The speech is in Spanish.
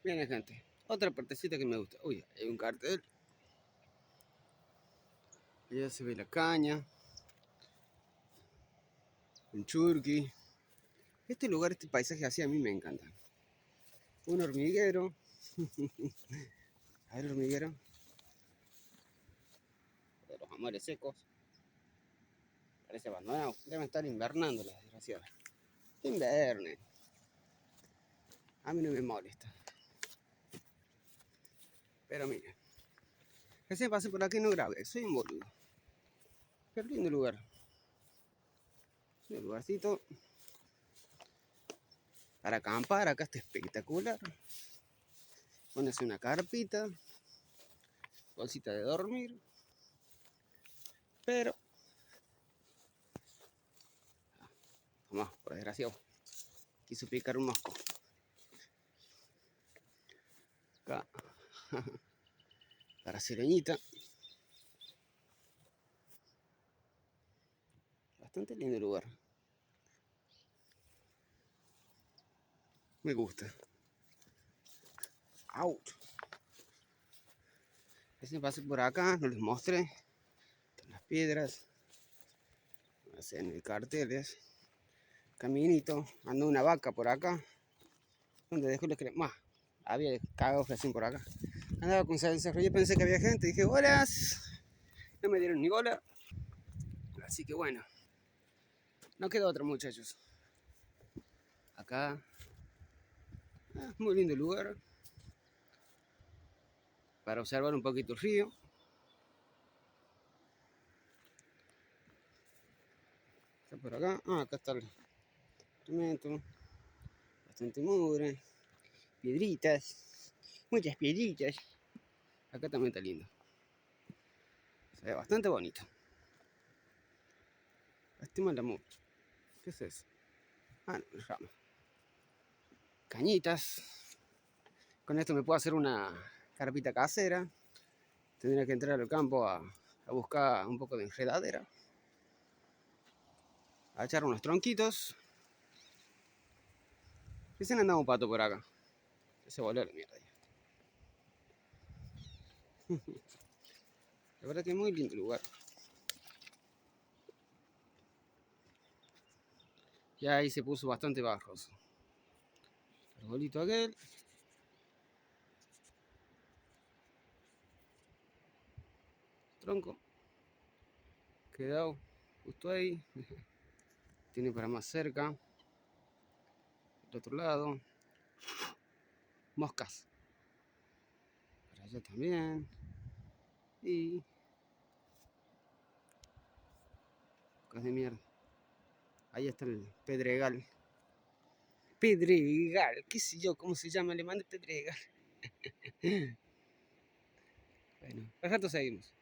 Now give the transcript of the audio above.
Miren, gente, otra partecita que me gusta. Uy, hay un cartel. Ya se ve la caña. Un churqui. Este lugar, este paisaje así a mí me encanta. Un hormiguero. A ver, hormiguero. De los amores secos. Parece abandonado. Deben estar invernando las desgraciadas. Invernen. A mí no me molesta. Pero miren. Recién pasé por aquí y no grabé. Soy un boludo. Qué lindo lugar. Un lugarcito para acampar. Acá está espectacular. Pones una carpita. Bolsita de dormir. Pero vamos, por desgraciado. Quiso picar un mosco. Acá. Para sireñita. Bastante lindo el lugar. Me gusta. Out. Recién pasé por acá, no les mostré. Las piedras. Hacen el carteles. Caminito. Anda una vaca por acá. Donde dejó los que más. Había cagado recién por acá. Andaba con salsa. Yo pensé que había gente. Dije, bolas. No me dieron ni bola. Así que bueno. No queda otro, muchachos. Acá. Muy lindo lugar. Para observar un poquito el río. Está por acá. Acá está el instrumento. Bastante mugre. Piedritas. Muchas piedritas. Acá también está lindo. Se ve bastante bonito. Lástima la mugre. ¿Qué es eso? No, rama. Cañitas. Con esto me puedo hacer una carpita casera. Tendría que entrar al campo a buscar un poco de enredadera. A echar unos tronquitos. Recién andaba un pato por acá. Se volvió la mierda. La verdad que es muy lindo el lugar. Ya ahí se puso bastante bajos. Arbolito aquel. Tronco. Quedado justo ahí. Tiene para más cerca. Del otro lado. Moscas. Para allá también. Y moscas de mierda. Ahí está el pedregal. Pedregal, qué sé yo, cómo se llama, le mando pedregal. Bueno, al rato seguimos.